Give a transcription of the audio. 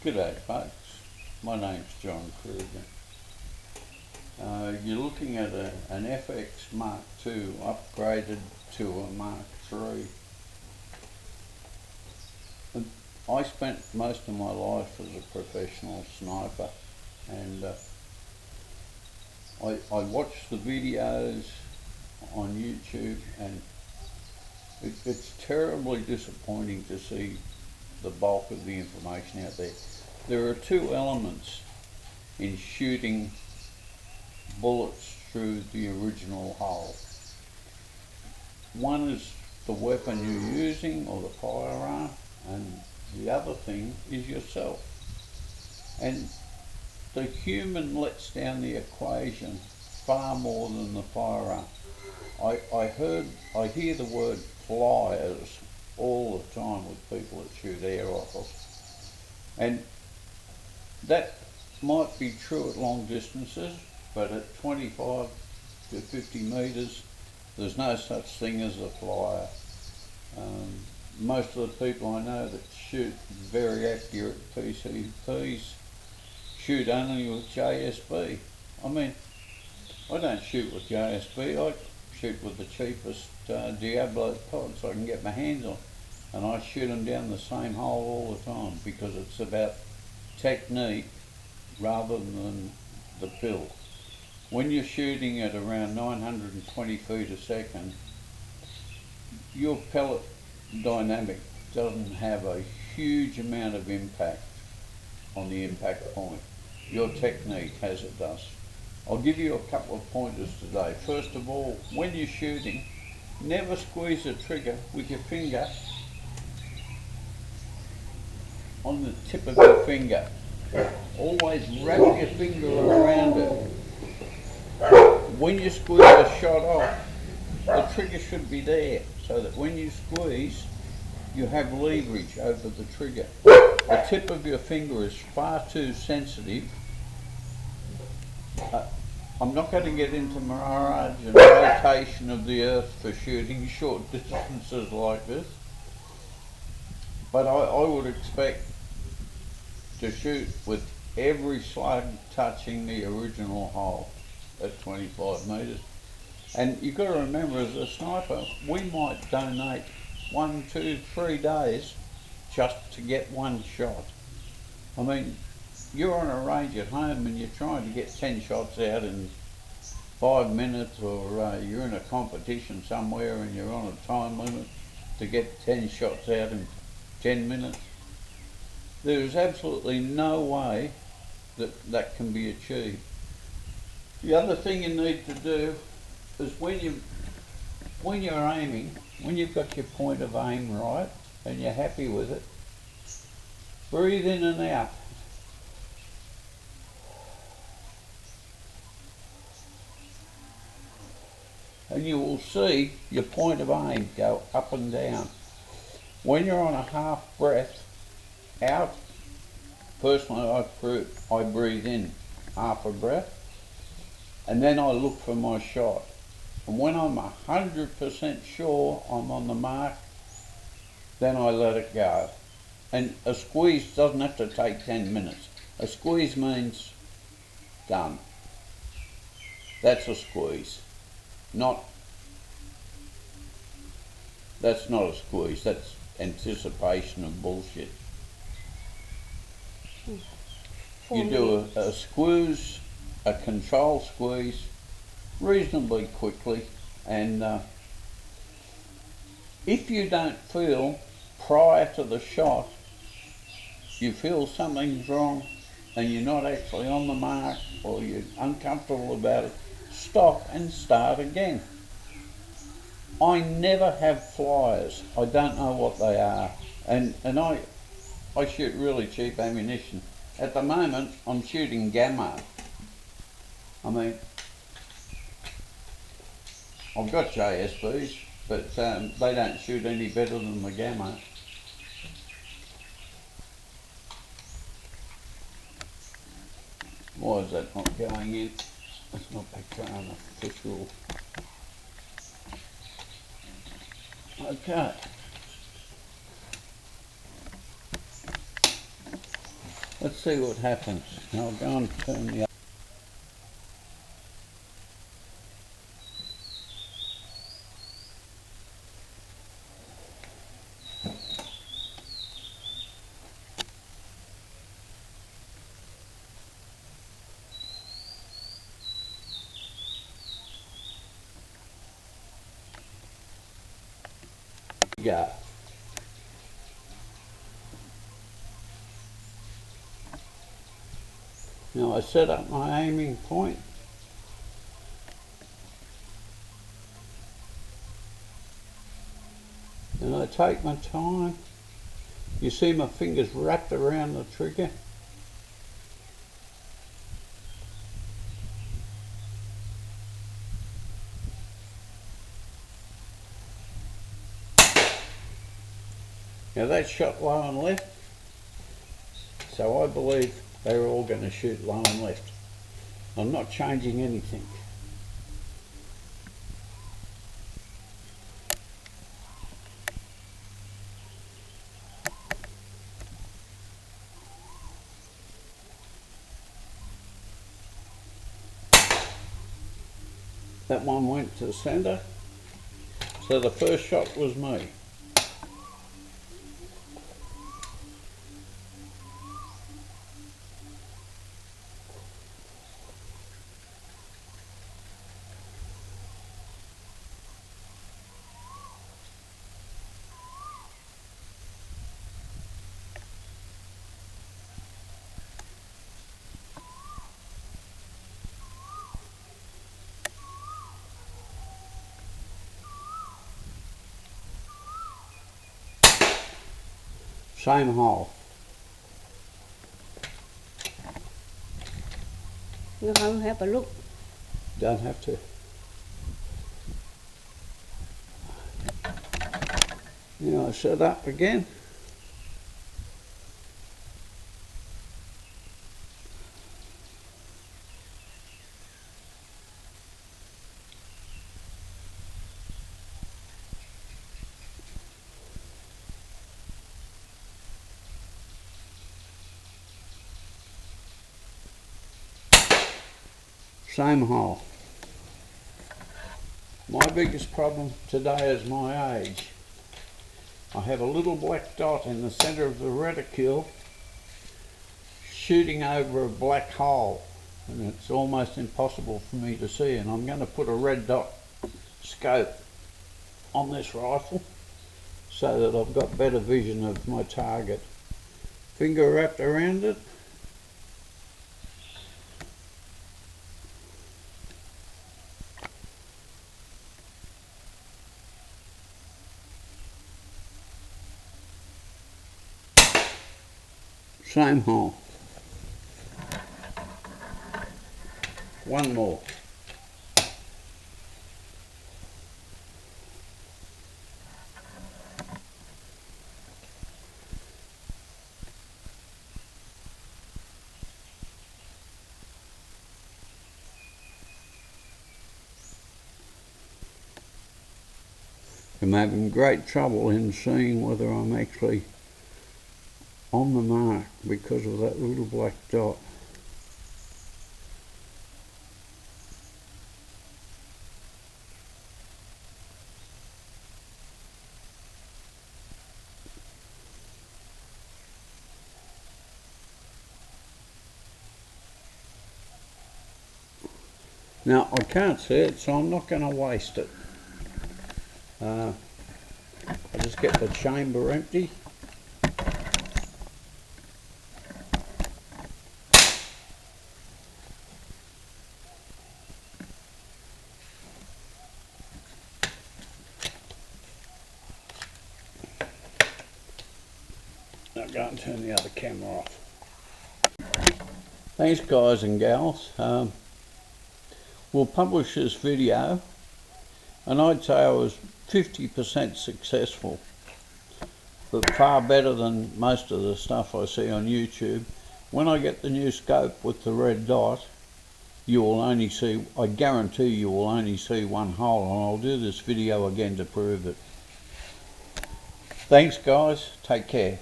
G'day folks, my name's John Kruger. You're looking at an FX Mark II upgraded to a Mark III. I spent most of my life as a professional sniper, and I watch the videos on YouTube, and it's terribly disappointing to see the bulk of the information out there. There are two elements in shooting bullets through the original hole. One is the weapon you're using, or the firearm, and the other thing is yourself. And the human lets down the equation far more than the firearm. I hear the word flyers all the time with people that shoot air rifles, and that might be true at long distances, but at 25 to 50 metres there's no such thing as a flyer. Most of the people I know that shoot very accurate PCPs shoot only with JSB. I mean, I don't shoot with JSB, I shoot with the cheapest Diablo pods I can get my hands on, and I shoot them down the same hole all the time, because it's about technique rather than the pill. When you're shooting at around 920 feet a second, your pellet dynamic doesn't have a huge amount of impact on the impact point. Your technique has it does. I'll give you a couple of pointers today. First of all, when you're shooting, never squeeze the trigger with your finger on the tip of your finger. Always wrap your finger around it. When you squeeze the shot off, the trigger should be there, so that when you squeeze, you have leverage over the trigger. The tip of your finger is far too sensitive. I'm not going to get into mirage and rotation of the earth for shooting short distances like this, but I would expect to shoot with every slug touching the original hole at 25 metres. And you've got to remember, as a sniper, we might donate 1, 2, 3 days just to get one shot. I mean, you're on a range at home and you're trying to get 10 shots out in 5 minutes, or you're in a competition somewhere and you're on a time limit to get 10 shots out in 10 minutes. There's absolutely no way that that can be achieved. The other thing you need to do is when you're aiming, when you've got your point of aim right and you're happy with it, breathe in and out. And you will see your point of aim go up and down. When you're on a half breath out, personally I breathe in half a breath, and then I look for my shot. And when I'm 100% sure I'm on the mark, then I let it go. And a squeeze doesn't have to take 10 minutes. A squeeze means done. That's a squeeze. That's not a squeeze, that's anticipation of bullshit. You do a squeeze, a control squeeze, reasonably quickly, and if you don't feel prior to the shot, you feel something's wrong and you're not actually on the mark, or you're uncomfortable about it, stop and start again. I never have flyers. I don't know what they are, and I shoot really cheap ammunition. At the moment I'm shooting Gamma. I mean, I've got JSBs, but they don't shoot any better than the Gamma. Why is that not going in? It's not becoming official. Okay. Let's see what happens. I'll go and turn the go. Now I set up my aiming point. And I take my time. You see my fingers wrapped around the trigger. Now that's shot low and left, so I believe they're all going to shoot low and left. I'm not changing anything. That one went to the centre, so the first shot was me. Same hole. You don't have a look. Don't have to. Now I set up again. Same hole. My biggest problem today is my age. I have a little black dot in the centre of the reticule shooting over a black hole, and it's almost impossible for me to see, and I'm going to put a red dot scope on this rifle so that I've got better vision of my target. Finger wrapped around it. Same hole. One more. I'm having great trouble in seeing whether I'm actually on the mark because of that little black dot. Now I can't see it, so I'm not going to waste it. I just get the chamber empty. Now go and turn the other camera off. Thanks guys and gals. We'll publish this video, and I'd say I was 50% successful, but far better than most of the stuff I see on YouTube. When I get the new scope with the red dot, you will only see, I guarantee you will only see one hole, and I'll do this video again to prove it. Thanks guys, take care.